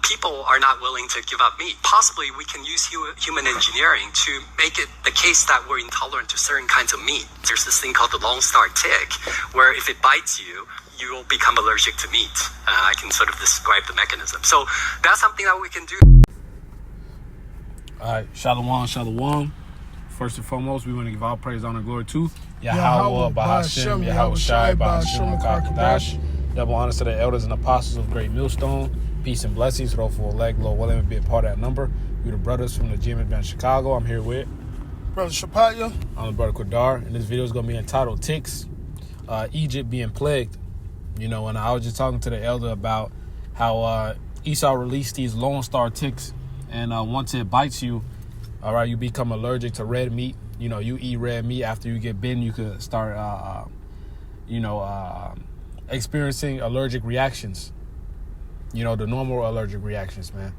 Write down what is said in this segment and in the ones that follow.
People are not willing to give up meat. Possibly we can use human engineering to make it the case that we're intolerant to certain kinds of meat. There's this thing called the Lone Star tick, where if it bites you, you will become allergic to meat. I can sort of describe the mechanism. So that's something that we can do. All right, Shalom. First and foremost, we want to give all praise, honor, and glory to Yahweh, Bahashem, Yahweh Shai, Bahashem, Kadash. Double honors to the elders and apostles of Great Millstone. Peace and blessings. Hopeful leg, Lord willing, be a part of that number. We're the brothers from the gym in Chicago. I'm here with Brother Shapaya. I'm the brother Qadar, and this video is going to be entitled Ticks, Egypt being plagued. You know, and I was just talking to the elder about how Esau released these Lone Star ticks, and once it bites you, all right, you become allergic to red meat. You know, you eat red meat, after you get bitten, you could start, experiencing allergic reactions. You know, the normal allergic reactions, man.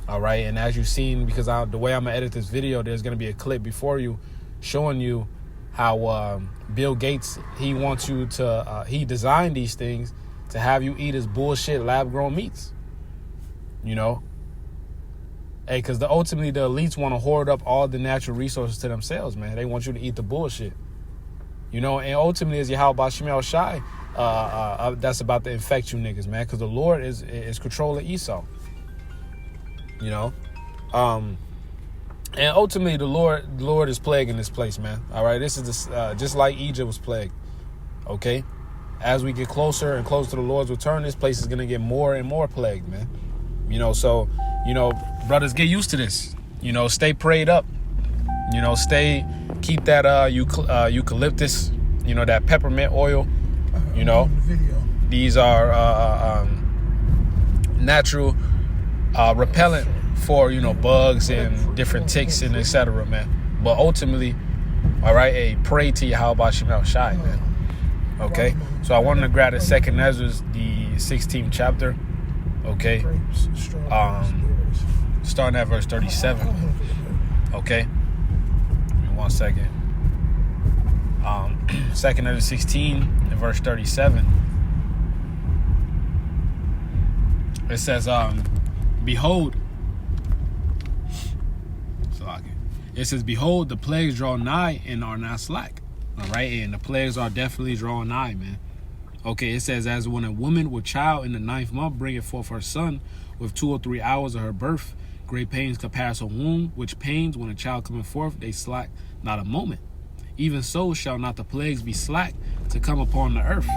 All right, and as you've seen, because the way I'm going to edit this video, there's going to be a clip before you showing you how Bill Gates, he wants you to, he designed these things to have you eat his bullshit lab-grown meats. You know? Hey, because ultimately the elites want to hoard up all the natural resources to themselves, man. They want you to eat the bullshit. You know, and ultimately, as Yahweh Bashim Shai, that's about to infect you niggas, man, because the Lord is controlling Esau. You know? And ultimately, the Lord is plaguing this place, man. All right? This is just like Egypt was plagued. Okay? As we get closer and closer to the Lord's return, this place is going to get more and more plagued, man. You know, so, you know, brothers, get used to this. You know, stay prayed up. You know, keep that eucalyptus, you know, that peppermint oil. You know, these are natural repellent for, you know, bugs and different ticks and etc., man. But ultimately, all right, hey, pray to Yahweh Bashim Shai, man. Okay, so I wanted to grab the second Ezra, the 16th chapter. Okay, starting at verse 37. Okay, give me 1 second. Second Ezra 16 and verse 37. It says, behold, it says, behold, the plagues draw nigh and are not slack. All right, and the plagues are definitely drawing nigh, man. Okay, it says, as when a woman with child in the 9th month bringeth forth her son, with 2 or 3 hours of her birth, great pains compass her womb, which pains when a child cometh forth, they slack not a moment. Even so shall not the plagues be slack to come upon the earth,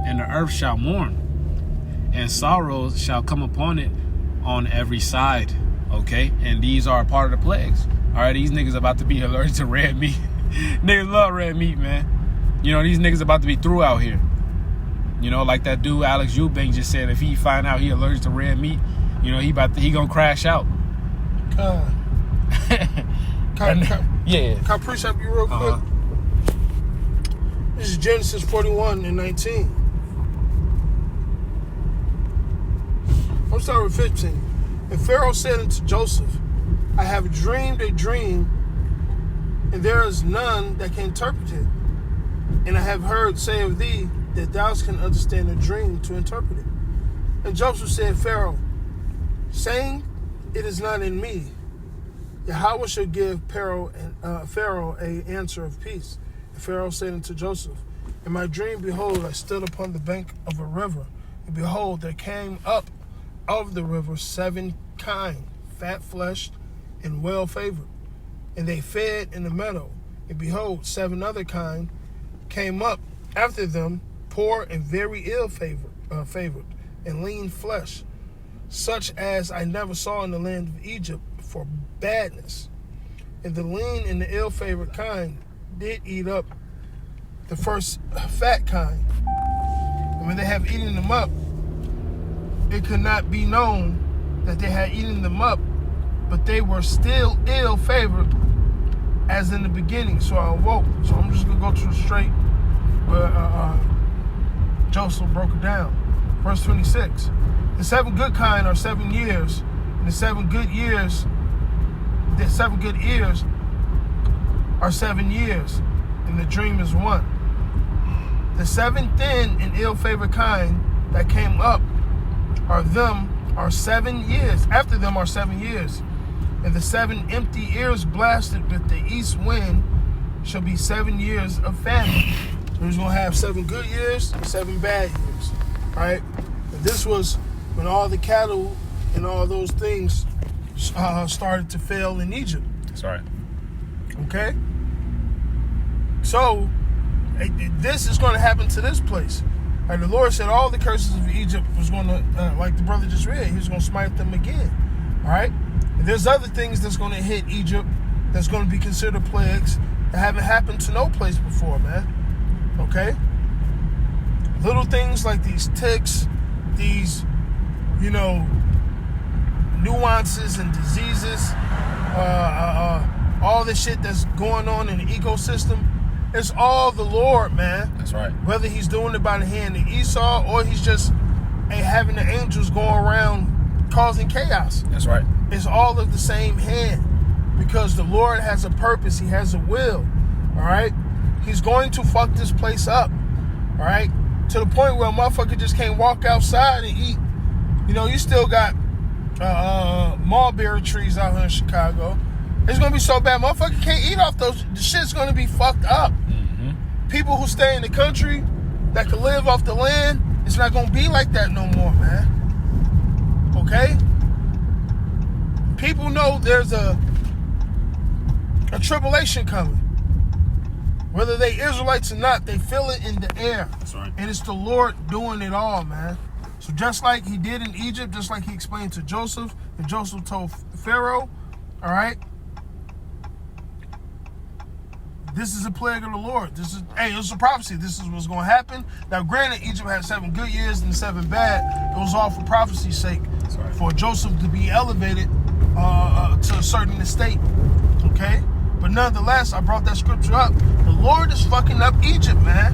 and the earth shall mourn, and sorrows shall come upon it on every side. Okay, and these are a part of the plagues. All right, these niggas about to be allergic to red meat. Niggas love red meat, man. You know, these niggas about to be through out here. You know, like that dude Alex Eubank just said, if he find out he allergic to red meat, you know, he gonna crash out. Can I precept you real quick? This is Genesis 41 and 19. I'm starting with 15. And Pharaoh said unto Joseph, I have dreamed a dream, and there is none that can interpret it. And I have heard say of thee that thou can understand a dream to interpret it. And Joseph said, Pharaoh, saying, it is not in me. Yahweh shall give Pharaoh a answer of peace. And Pharaoh said unto Joseph, in my dream, behold, I stood upon the bank of a river, and behold, there came up of the river 7 kine, fat-fleshed and well-favored. And they fed in the meadow. And behold, 7 other kine came up after them, poor and very ill-favored, and lean flesh, such as I never saw in the land of Egypt for badness. And the lean and the ill-favored kind did eat up the first fat kind. And when they have eaten them up, it could not be known that they had eaten them up, but they were still ill-favored as in the beginning. So I awoke. So I'm just going to go to the straight where Joseph broke it down. Verse 26. The 7 good kind are 7 years, and the 7 good ears are 7 years, and the dream is 1. The 7 thin and ill-favored kind that came up are them are 7 years. After them are 7 years. And the 7 empty ears blasted with the east wind shall be 7 years of famine. So he's going to have 7 good years and 7 bad years. Right? And this was when all the cattle and all those things started to fail in Egypt. That's right. Okay? So, this is going to happen to this place. Right? The Lord said all the curses of Egypt was going to, like the brother just read, he was going to smite them again. All right? And there's other things that's going to hit Egypt that's going to be considered plagues that haven't happened to no place before, man. Okay? Little things like these ticks, these, nuances and diseases, all the shit that's going on in the ecosystem, it's all the Lord, man. That's right. Whether he's doing it by the hand of Esau or he's just having the angels going around causing chaos. That's right. It's all of the same hand because the Lord has a purpose. He has a will. All right? He's going to fuck this place up. All right? To the point where a motherfucker just can't walk outside and eat. You still got mulberry trees out here in Chicago. It's going to be so bad, motherfucker can't eat off those. The shit's going to be fucked up. Mm-hmm. People who stay in the country that can live off the land, it's not going to be like that no more, man. Okay? People know there's a tribulation coming. Whether they Israelites or not, they feel it in the air. That's right. And it's the Lord doing it all, man. So just like he did in Egypt, just like he explained to Joseph, and Joseph told Pharaoh, all right, this is a plague of the Lord. This is a prophecy. This is what's going to happen. Now, granted, Egypt had 7 good years and 7 bad. It was all for prophecy's sake. That's right. For Joseph to be elevated to a certain estate. Okay? But nonetheless, I brought that scripture up. The Lord is fucking up Egypt, man.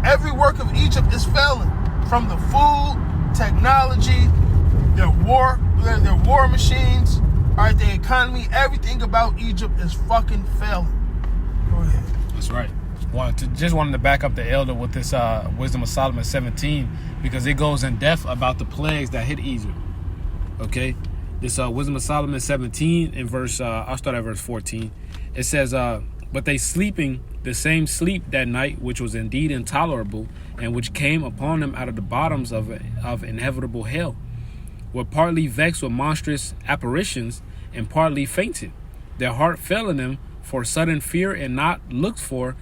Every work of Egypt is failing. From the food, technology, their war machines, all right, the economy, everything about Egypt is fucking failing. Go ahead. That's right. Wanted to back up the elder with this Wisdom of Solomon 17 because it goes in depth about the plagues that hit Egypt. Okay? This Wisdom of Solomon 17 in verse, I'll start at verse 14. It says, but they sleeping the same sleep that night, which was indeed intolerable, and which came upon them out of the bottoms of inevitable hell, were partly vexed with monstrous apparitions, and partly fainted. Their heart fell in them, for sudden fear and not looked for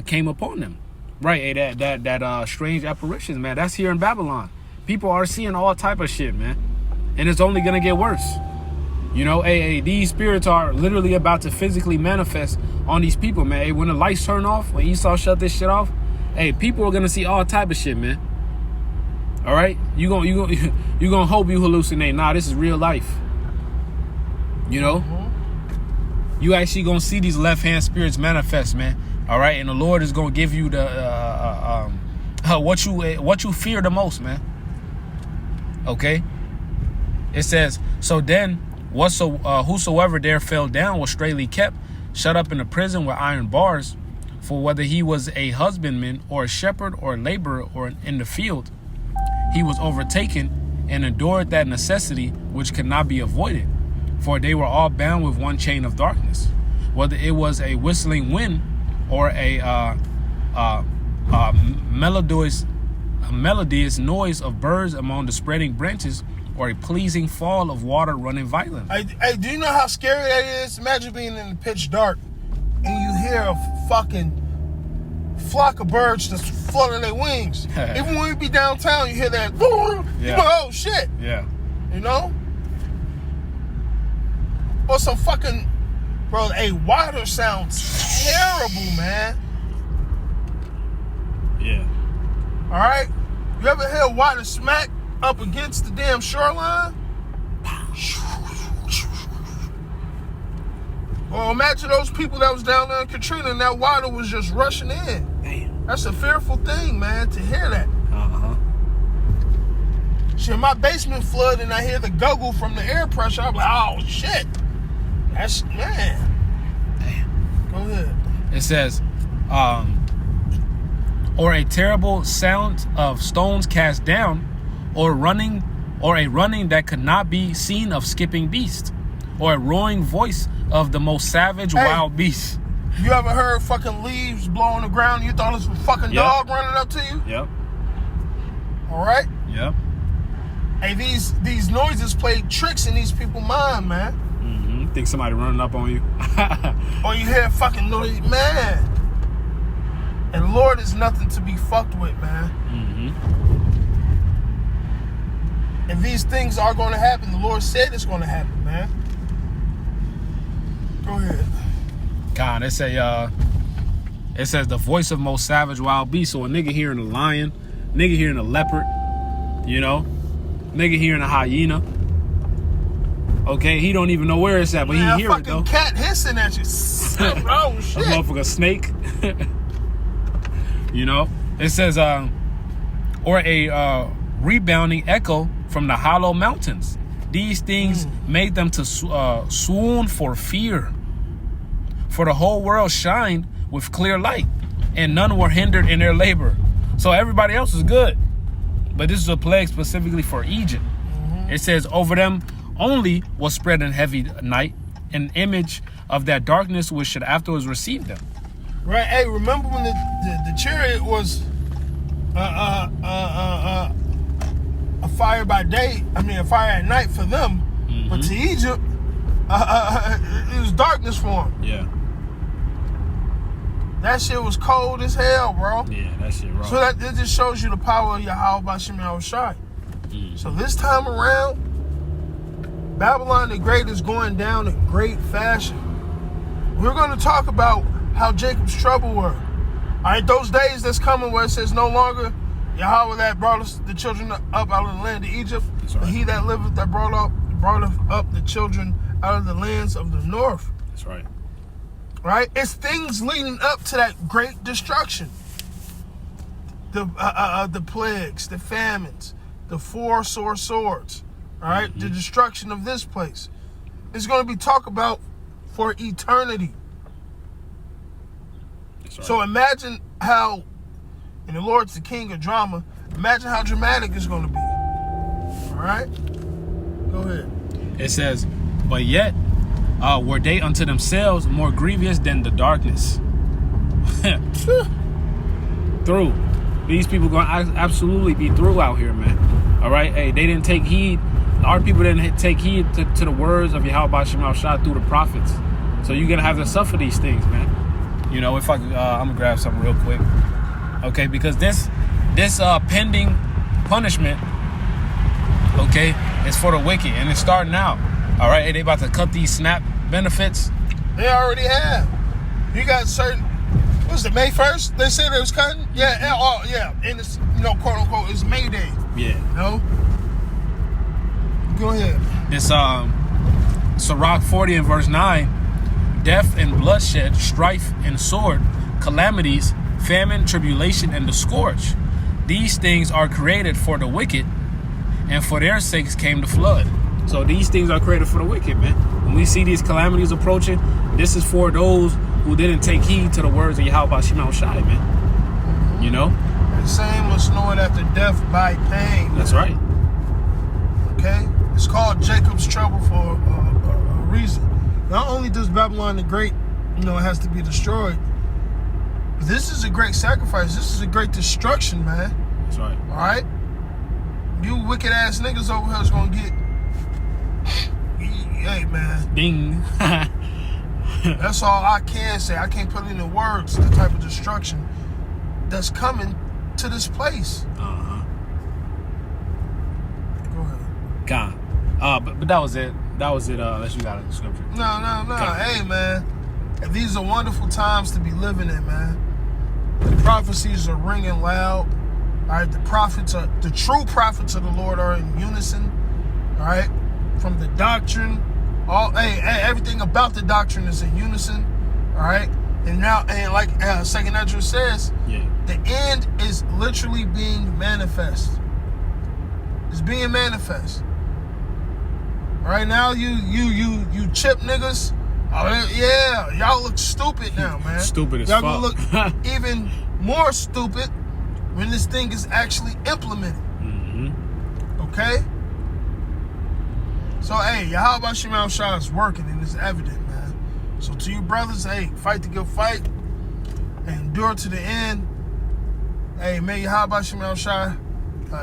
came upon them. Right, that strange apparitions, man. That's here in Babylon. People are seeing all type of shit, man, and it's only gonna get worse. These spirits are literally about to physically manifest on these people, man. Hey, when the lights turn off, when Esau shut this shit off, hey, people are gonna see all type of shit, man. All right, you gonna hope you hallucinate. Nah, this is real life. You actually gonna see these left hand spirits manifest, man. All right, and the Lord is gonna give you the what you fear the most, man. Okay, it says, so then whosoever there fell down was straightly kept, shut up in a prison with iron bars. For whether he was a husbandman or a shepherd or a laborer or in the field, he was overtaken and endured that necessity which could not be avoided. For they were all bound with one chain of darkness. Whether it was a whistling wind or a melodious noise of birds among the spreading branches, or a pleasing fall of water running violently. Hey, do you know how scary that is? Imagine being in the pitch dark and you hear a fucking flock of birds just fluttering their wings. Even when you be downtown, you hear that. You go, oh shit. Yeah. Or some fucking, bro, water sounds terrible, man. Yeah. All right? You ever hear water smack up against the damn shoreline? Well, imagine those people that was down there in Katrina and that water was just rushing in. Damn. That's a fearful thing, man, to hear that. Uh-huh. Shit, my basement flood and I hear the guggle from the air pressure. I'm like, oh, shit. That's, man. Damn. Go ahead. It says, or a terrible sound of stones cast down, or a running that could not be seen of skipping beast, or a roaring voice of the most savage wild beast. You ever heard fucking leaves blowing the ground? You thought it was a fucking dog running up to you? Yep. All right? Yep. Hey, these noises play tricks in these people's mind, man. Mm-hmm. Think somebody running up on you? Or you hear fucking noise, man. And the Lord is nothing to be fucked with, man. Mm-hmm. And these things are going to happen. The Lord said it's going to happen, man. Go ahead. God, it says the voice of most savage wild beast. So a nigga hearing a lion, nigga hearing a leopard, you know, nigga hearing a hyena. Okay, he don't even know where it's at, but he hear it though. A fucking cat hissing at you. Oh shit. A motherfucker snake. You know, it says or a rebounding echo from the hollow mountains. These things made them to swoon for fear. For the whole world shined with clear light, and none were hindered in their labor. So everybody else is good. But this is a plague specifically for Egypt. It says, over them only was spread in heavy night, an image of that darkness which should afterwards receive them. Right. Hey, remember when the chariot was a fire by day? I mean, a fire at night for them. But to Egypt, it was darkness for them. Yeah. That shit was cold as hell, bro. Yeah, that shit wrong. So that just shows you the power of Yahweh Bashim Yahushai. So this time around, Babylon the Great is going down in great fashion. We're going to talk about how Jacob's trouble were. All right, those days that's coming where it says no longer Yahweh that brought us the children up out of the land of Egypt, but he that liveth that brought up the children out of the lands of the north. That's right. Right? It's things leading up to that great destruction. The plagues, the famines, the 4 sore swords. All right? The destruction of this place. It's going to be talked about for eternity. That's right. So imagine how, and the Lord's the king of drama, imagine how dramatic it's going to be. All right? Go ahead. It says, but yet were they unto themselves more grievous than the darkness. Through. These people going to absolutely be through out here, man. All right? Hey, they didn't take heed. Our people didn't take heed to the words of Yahweh Bashim Yahushai through the prophets. So you're going to have to suffer these things, man. You know, if I'm going to grab something real quick. Okay, because this pending punishment, okay, is for the wicked. And it's starting now. All right, and they about to cut these SNAP benefits. They already have. You got certain. What was it, May 1st? They said it was cutting. Yeah. And it's, you know, quote unquote, it's May Day. Yeah. You know. Go ahead. This Sirach 40 and verse 9, death and bloodshed, strife and sword, calamities, famine, tribulation, and the scourge. These things are created for the wicked, and for their sakes came the flood. So these things are created for the wicked, man. When we see these calamities approaching, this is for those who didn't take heed to the words of Yahweh Bashim Yahushai, man. You know? The same must know it after death by pain. That's right. Okay? It's called Jacob's trouble for a reason. Not only does Babylon the Great, you know, it has to be destroyed, but this is a great sacrifice. This is a great destruction, man. That's right. All right? You wicked ass niggas over here is going to get... Hey, man. Ding. That's all I can say. I can't put it into words, the type of destruction that's coming to this place. Uh-huh. Go ahead. God. But that was it. That was it, unless you got a scripture. No. Okay. Hey, man. These are wonderful times to be living in, man. The prophecies are ringing loud. All right, the true prophets of the Lord are in unison. All right, from the doctrine, everything about the doctrine is in unison. All right, and like Second Ezra says, the end is literally being manifest. It's being manifest. All right, now you chip niggas. Oh yeah, y'all look stupid now, man. Stupid as y'all fuck. Y'all gonna look even more stupid when this thing is actually implemented. Okay? So, hey, Yahweh Shema Shah is working and it's evident, man. So to you brothers, hey, fight the good fight and endure to the end. Hey, may Yahweh Shema Shah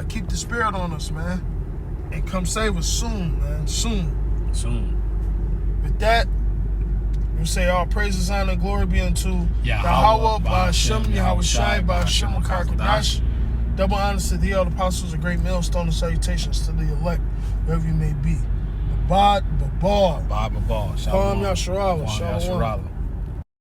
keep the spirit on us, man. And come save us soon, man. Soon. With that, we say all praises, honor, and glory be unto Yahweh, Ba'ashem, Yahweh Shai, Ba'ashem, Karkadash. Double honors to thee, all the apostles, a great millstone, and salutations to the elect, wherever you may be. Babad, Babal. Shalom. Shalom.